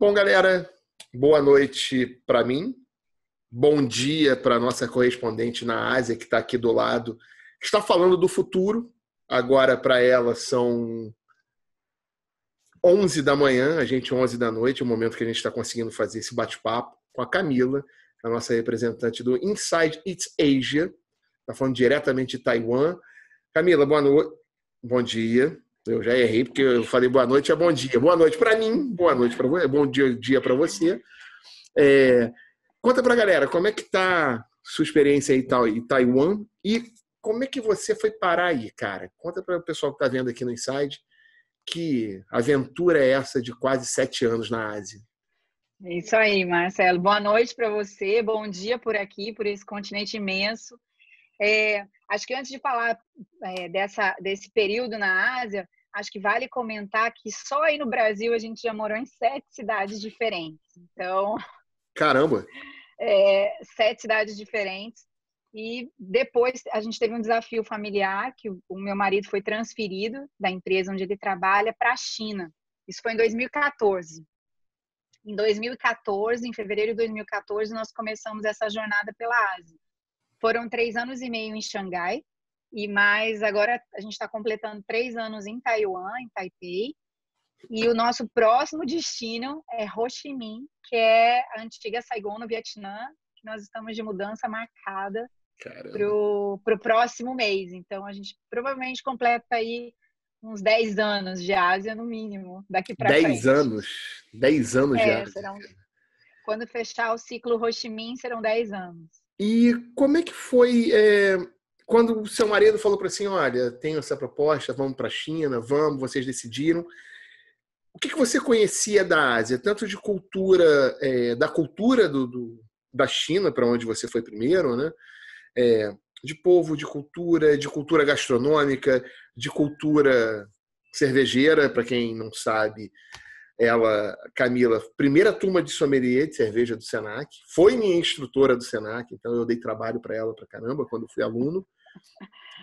Bom, galera, boa noite para mim. Bom dia para a nossa correspondente na Ásia, que está aqui do lado. Está falando do futuro. Agora, para ela, são 11 da manhã, a gente 11 da noite, o momento que a gente está conseguindo fazer esse bate-papo com a Camila, a nossa representante do Inside It's Asia. Está falando diretamente de Taiwan. Camila, boa noite. Bom dia. Eu já errei, porque eu falei boa noite, é bom dia. Boa noite para mim, boa noite para você, bom dia para você. Conta para a galera, como é que tá sua experiência aí em Taiwan e como é que você foi parar aí, cara? Conta para o pessoal que está vendo aqui no Inside que aventura é essa de quase 7 anos na Ásia. É isso aí, Marcelo. Boa noite para você, bom dia por aqui, por esse continente imenso. Acho que antes de falar desse período na Ásia, acho que vale comentar que só aí no Brasil a gente já morou em 7 cidades diferentes. Então, caramba! 7 cidades diferentes. E depois a gente teve um desafio familiar, que o meu marido foi transferido da empresa onde ele trabalha para a China. Isso foi em 2014. Em 2014, em fevereiro de 2014, nós começamos essa jornada pela Ásia. Foram 3 anos e meio em Xangai, e mais agora a gente está completando 3 anos em Taiwan, em Taipei. E o nosso próximo destino é Ho Chi Minh, que é a antiga Saigon, no Vietnã, que nós estamos de mudança marcada para o próximo mês. Então, a gente provavelmente completa aí uns 10 anos de Ásia, no mínimo, daqui para frente. 10 anos? 10 anos de Ásia. Quando fechar o ciclo Ho Chi Minh, serão 10 anos. E como é que foi quando o seu marido falou para assim, olha, tenho essa proposta, vamos para a China, vamos, vocês decidiram. O que você conhecia da Ásia, tanto de cultura, da cultura da China, para onde você foi primeiro, né? De povo, de cultura gastronômica, de cultura cervejeira, para quem não sabe, Camila, primeira turma de sommelier de cerveja do Senac, foi minha instrutora do Senac, então eu dei trabalho para ela pra caramba quando fui aluno.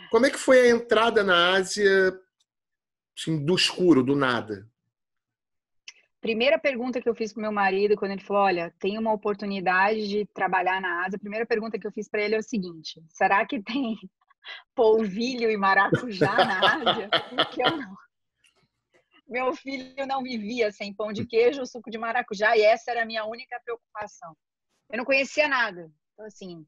Como é que foi a entrada na Ásia, assim, do escuro, do nada? Primeira pergunta que eu fiz pro meu marido quando ele falou, olha, tem uma oportunidade de trabalhar na Ásia, a primeira pergunta que eu fiz para ele é o seguinte, será que tem polvilho e maracujá na Ásia? Porque eu não. Meu filho não vivia sem pão de queijo ou suco de maracujá, e essa era a minha única preocupação. Eu não conhecia nada. Então, assim,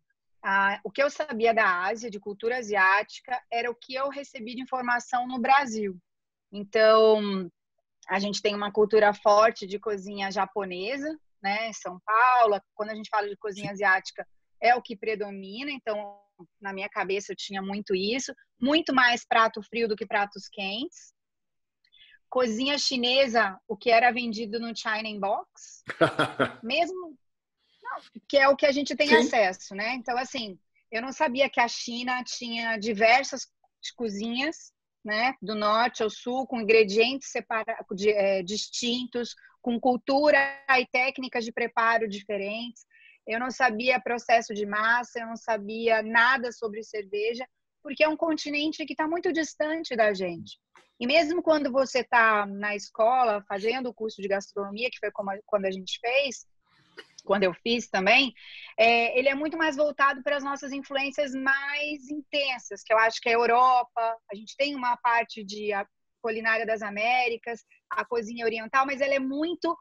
o que eu sabia da Ásia, de cultura asiática, era o que eu recebi de informação no Brasil. Então, a gente tem uma cultura forte de cozinha japonesa, né? Em São Paulo, quando a gente fala de cozinha asiática, é o que predomina. Então, na minha cabeça, eu tinha muito isso. Muito mais prato frio do que pratos quentes. Cozinha chinesa, o que era vendido no China in Box, mesmo que é o que a gente tem acesso, né? Então, assim, eu não sabia que a China tinha diversas cozinhas, né? Do norte ao sul, com ingredientes distintos, com cultura e técnicas de preparo diferentes. Eu não sabia processo de massa, eu não sabia nada sobre cerveja, porque é um continente que está muito distante da gente. E mesmo quando você está na escola fazendo o curso de gastronomia, que foi quando a gente fez, quando eu fiz também, ele é muito mais voltado para as nossas influências mais intensas, que eu acho que é a Europa, a gente tem uma parte de a culinária das Américas, a cozinha oriental, mas ela é muito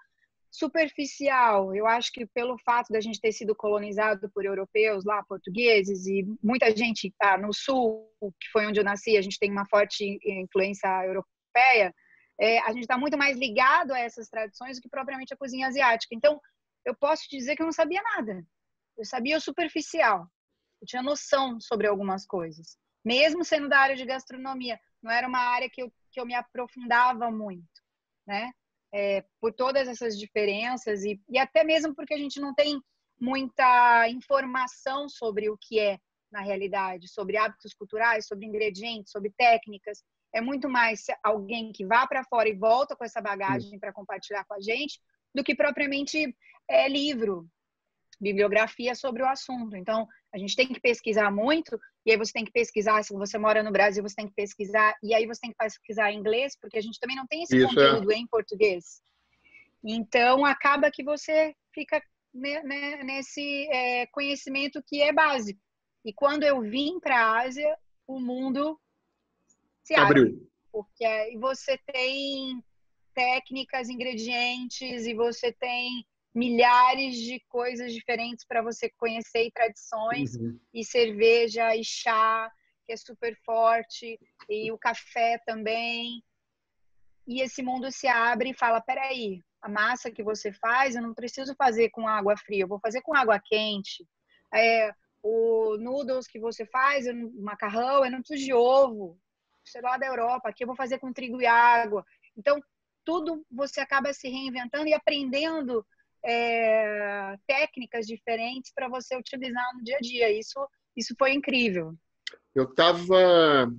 superficial. Eu acho que pelo fato da gente ter sido colonizado por europeus lá, portugueses, e muita gente no sul, que foi onde eu nasci, a gente tem uma forte influência europeia, a gente está muito mais ligado a essas tradições do que propriamente a cozinha asiática. Então, eu posso dizer que eu não sabia nada. Eu sabia o superficial. Eu tinha noção sobre algumas coisas. Mesmo sendo da área de gastronomia, não era uma área que eu me aprofundava muito, né? Por todas essas diferenças e até mesmo porque a gente não tem muita informação sobre o que é na realidade, sobre hábitos culturais, sobre ingredientes, sobre técnicas. É muito mais alguém que vá para fora e volta com essa bagagem para compartilhar com a gente do que propriamente livro, bibliografia sobre o assunto. Então, a gente tem que pesquisar muito, e aí você tem que pesquisar, se você mora no Brasil, você tem que pesquisar, e aí você tem que pesquisar em inglês, porque a gente também não tem esse conteúdo em português. Então, acaba que você fica nesse conhecimento que é básico. E quando eu vim para a Ásia, o mundo se Abriu. abre. Porque aí você tem técnicas, ingredientes, e você tem milhares de coisas diferentes para você conhecer, e tradições, e cerveja, e chá, que é super forte, e o café também. E esse mundo se abre e fala, peraí, a massa que você faz, eu não preciso fazer com água fria, eu vou fazer com água quente. O noodles que você faz, o macarrão, eu não preciso de ovo. Sei lá da Europa, aqui eu vou fazer com trigo e água. Então, tudo você acaba se reinventando e aprendendo técnicas diferentes para você utilizar no dia a dia. Isso foi incrível. Eu estava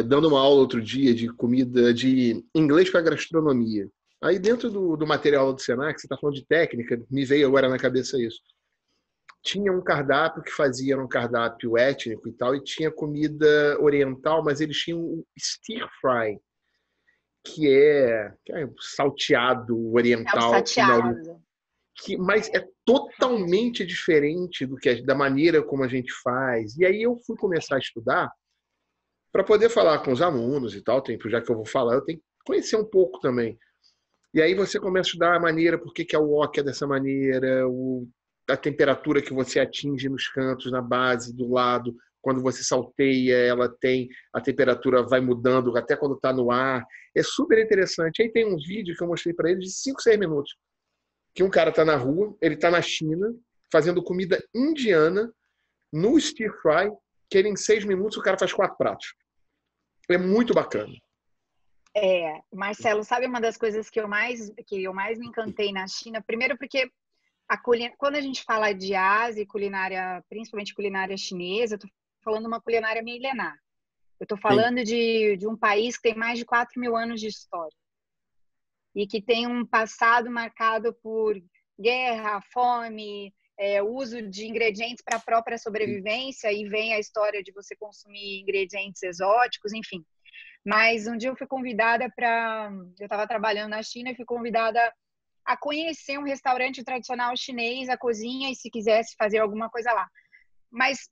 dando uma aula outro dia de comida de inglês para gastronomia. Aí dentro do material do Senac, você está falando de técnica, me veio agora na cabeça isso. Tinha um cardápio que fazia um cardápio étnico e tal, e tinha comida oriental, mas eles tinham o stir fry, que é salteado oriental. É o salteado. Mas é totalmente diferente da maneira como a gente faz. E aí eu fui começar a estudar para poder falar com os alunos e tal, já que eu vou falar, eu tenho que conhecer um pouco também. E aí você começa a estudar a maneira, por que a wok é dessa maneira, a temperatura que você atinge nos cantos, na base, do lado. Quando você salteia, a temperatura vai mudando até quando está no ar. É super interessante. Aí tem um vídeo que eu mostrei para eles de 5, 6 minutos. Que um cara está na rua, ele está na China, fazendo comida indiana, no stir fry, que ele em 6 minutos o cara faz 4 pratos. É muito bacana. Marcelo, sabe uma das coisas que eu mais me encantei na China? Primeiro porque quando a gente fala de Ásia, culinária, principalmente culinária chinesa, eu estou falando de uma culinária milenar. Eu estou falando de um país que tem mais de 4.000 anos de história e que tem um passado marcado por guerra, fome, uso de ingredientes para a própria sobrevivência, e vem a história de você consumir ingredientes exóticos, enfim. Mas um dia eu fui convidada eu estava trabalhando na China e fui convidada a conhecer um restaurante tradicional chinês, a cozinha, e se quisesse fazer alguma coisa lá. Mas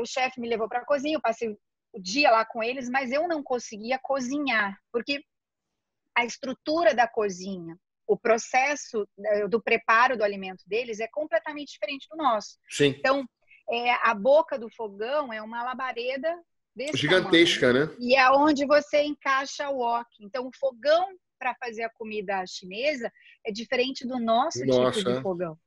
o chefe me levou para a cozinha, eu passei o dia lá com eles, mas eu não conseguia cozinhar, porque a estrutura da cozinha, o processo do preparo do alimento deles é completamente diferente do nosso. Sim. Então, a boca do fogão é uma labareda desse gigantesca, tamanho, né? E é onde você encaixa o wok. Então, o fogão para fazer a comida chinesa é diferente do nosso tipo de fogão.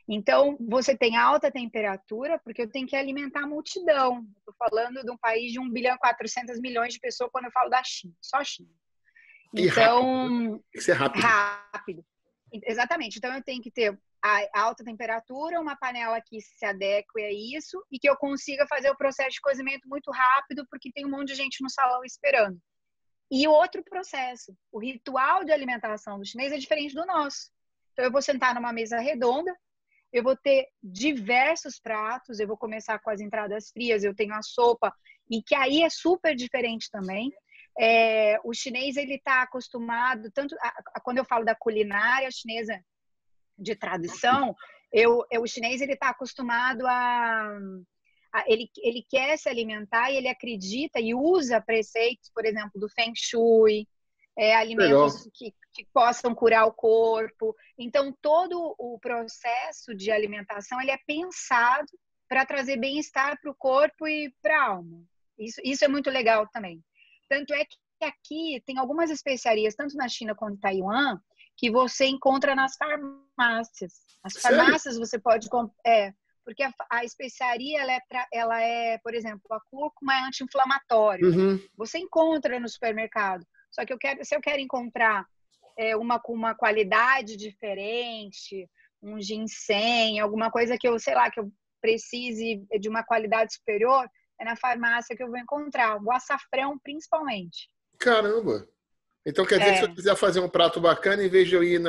Então, você tem alta temperatura, porque eu tenho que alimentar a multidão. Estou falando de um país de 1.400.000.000 de pessoas quando eu falo da China, só a China. Então, tem que ser rápido. Exatamente. Então, eu tenho que ter a alta temperatura, uma panela que se adeque a isso e que eu consiga fazer o processo de cozimento muito rápido, porque tem um monte de gente no salão esperando. E outro processo, o ritual de alimentação do chinês é diferente do nosso. Então, eu vou sentar numa mesa redonda, eu vou ter diversos pratos, eu vou começar com as entradas frias, eu tenho a sopa, e que aí é super diferente também. O chinês, ele está acostumado, quando eu falo da culinária chinesa de tradição, o chinês, ele está acostumado ele quer se alimentar e ele acredita e usa preceitos, por exemplo, do Feng Shui, alimentos que possam curar o corpo. Então, todo o processo de alimentação, ele é pensado para trazer bem-estar para o corpo e para a alma. Isso é muito legal também. Tanto é que aqui tem algumas especiarias, tanto na China quanto em Taiwan, que você encontra nas farmácias. As farmácias você pode comprar... porque a especiaria, ela é, por exemplo, a cúrcuma é anti-inflamatório. Você encontra no supermercado. Só que se eu quero encontrar uma com uma qualidade diferente, um ginseng, alguma coisa que eu, sei lá, que eu precise de uma qualidade superior, é na farmácia que eu vou encontrar. O açafrão, principalmente. Caramba! Então quer dizer que se eu quiser fazer um prato bacana, em vez de eu ir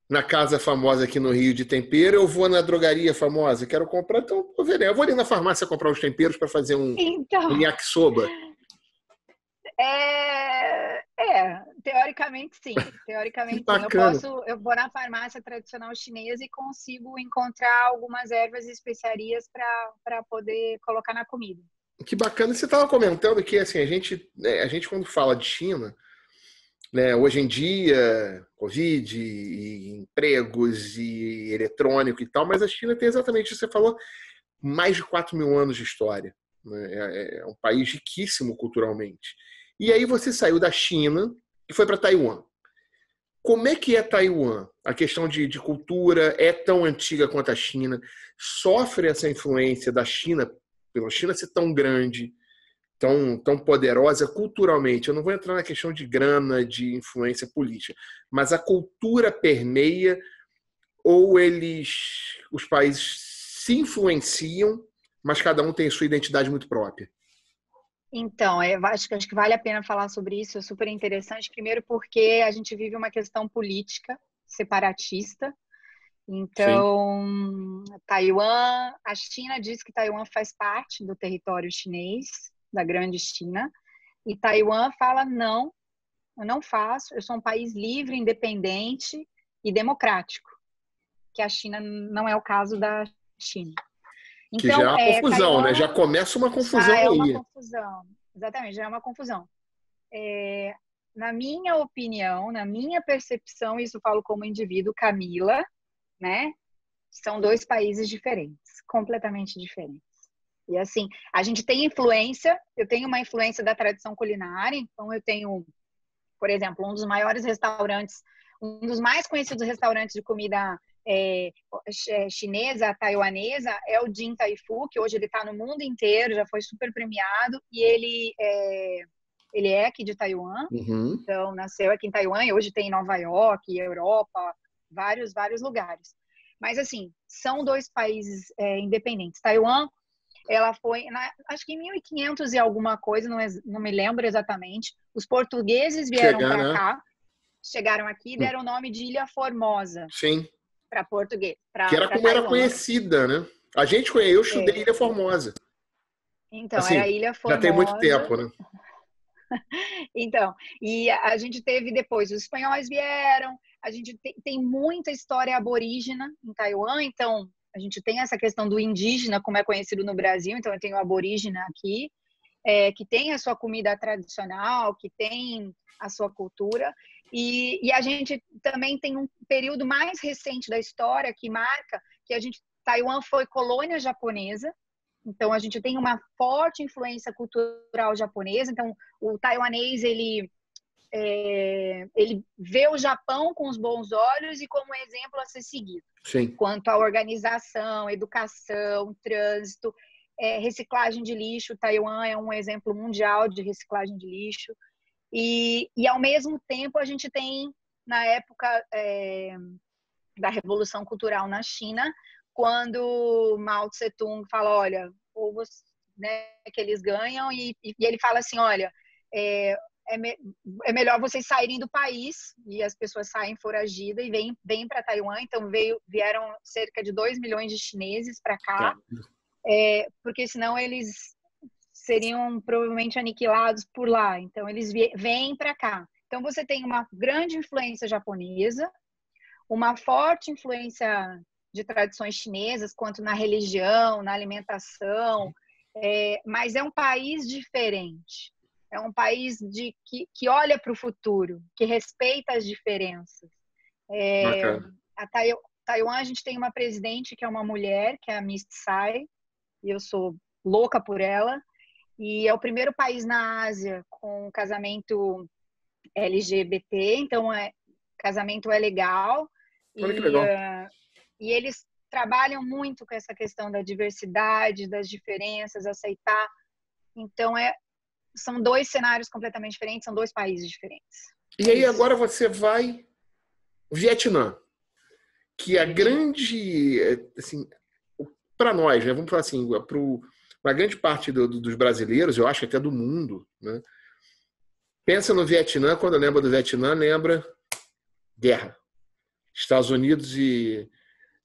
na casa famosa aqui no Rio de tempero, eu vou na drogaria famosa, quero comprar, então eu vou ali na farmácia comprar os temperos para fazer um yakisoba. Teoricamente sim. Que Teoricamente sim. bacana. Eu vou na farmácia tradicional chinesa e consigo encontrar algumas ervas e especiarias para poder colocar na comida. Que bacana. Você estava comentando que assim, a gente quando fala de China, né, hoje em dia, Covid, e empregos e eletrônico e tal, mas a China tem exatamente isso que você falou, mais de 4 mil anos de história. Né? É um país riquíssimo culturalmente. E aí você saiu da China e foi para Taiwan. Como é que é Taiwan? A questão de cultura é tão antiga quanto a China? Sofre essa influência da China, pela China ser tão grande, tão poderosa culturalmente? Eu não vou entrar na questão de grana, de influência política, mas a cultura permeia ou os países se influenciam, mas cada um tem sua identidade muito própria? Então, eu acho que vale a pena falar sobre isso, é super interessante. Primeiro porque a gente vive uma questão política separatista. Sim, Então, Taiwan, a China diz que Taiwan faz parte do território chinês, da grande China, e Taiwan fala não, eu não faço, eu sou um país livre, independente e democrático, que a China não é o caso da China. que já é Então, uma confusão, né? Taiwan Já começa uma confusão já é uma aí. confusão, exatamente, já é uma confusão. Na minha opinião, na minha percepção, isso eu falo como indivíduo, Camila, né? São dois países diferentes, completamente diferentes. E assim, a gente tem influência, eu tenho uma influência da tradição culinária, então eu tenho, por exemplo, um dos maiores restaurantes, um dos mais conhecidos restaurantes de comida chinesa, taiwanesa, é o Din Tai Fu, que hoje ele está no mundo inteiro, já foi super premiado, e ele é aqui de Taiwan, Uhum. então nasceu aqui em Taiwan e hoje tem em Nova York, Europa, vários lugares. Mas assim, são dois países independentes. Taiwan, ela foi, acho que em 1500 e alguma coisa, não me lembro exatamente. Os portugueses vieram Chegar, para né? cá, chegaram aqui e deram o nome de Ilha Formosa Sim. para português, Que era para como era Taiwan. conhecida, né? Eu estudei É, Ilha Formosa. então, era Assim, Ilha já tem muito Formosa. tempo, né? Então, e a gente teve depois, os espanhóis vieram, a gente tem muita história aborígena em Taiwan, então a gente tem essa questão do indígena, como é conhecido no Brasil, então eu tenho o aborígena aqui, que tem a sua comida tradicional, que tem a sua cultura, e a gente também tem um período mais recente da história que marca que Taiwan foi colônia japonesa, então a gente tem uma forte influência cultural japonesa, então o taiwanês ele vê o Japão com os bons olhos e como exemplo a ser seguido, Sim. quanto à organização, educação, trânsito, reciclagem de lixo. Taiwan é um exemplo mundial de reciclagem de lixo. E ao mesmo tempo, a gente tem, na época da Revolução Cultural na China, quando Mao Tse-tung fala, olha, ou você, né, que eles ganham, e ele fala assim, olha, é, é melhor vocês saírem do país, e as pessoas saem foragidas e vêm para Taiwan, então vieram cerca de 2 milhões de chineses para cá, Tá. porque senão eles seriam provavelmente aniquilados por lá, então eles vêm para cá. Então você tem uma grande influência japonesa, uma forte influência de tradições chinesas, quanto na religião, na alimentação, mas é um país diferente. É um país que olha para o futuro, que respeita as diferenças. Bacana. A Taiwan, a gente tem uma presidente que é uma mulher, que é a Miss Tsai, e eu sou louca por ela, e é o primeiro país na Ásia com casamento LGBT, então casamento é legal, Olha que e, legal. e eles trabalham muito com essa questão da diversidade, das diferenças, aceitar. Então, são dois cenários completamente diferentes, são dois países diferentes. E É aí isso. agora você vai Vietnã, que é a Vietnã. grande, assim, para nós, né? Vamos falar assim, para uma grande parte dos brasileiros, eu acho até do mundo, né? Pensa no Vietnã, quando lembra do Vietnã, lembra guerra. Estados Unidos e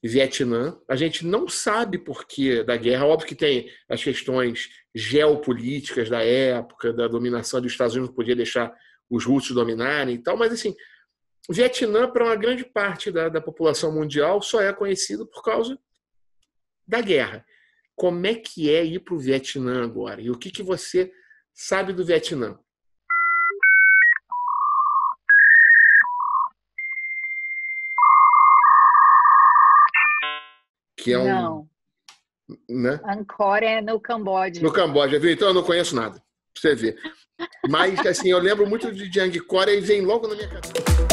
Vietnã. A gente não sabe por que da guerra. Óbvio que tem as questões geopolíticas da época, da dominação dos Estados Unidos, não podia deixar os russos dominarem e tal, mas assim, o Vietnã, para uma grande parte da população mundial, só é conhecido por causa da guerra. Como é que é ir para o Vietnã agora? E o que você sabe do Vietnã? Que é Não. Né? Angkor é no Camboja. No Camboja, viu? Então eu não conheço nada. Pra você ver. Mas, assim, eu lembro muito de Angkor e vem logo na minha cabeça.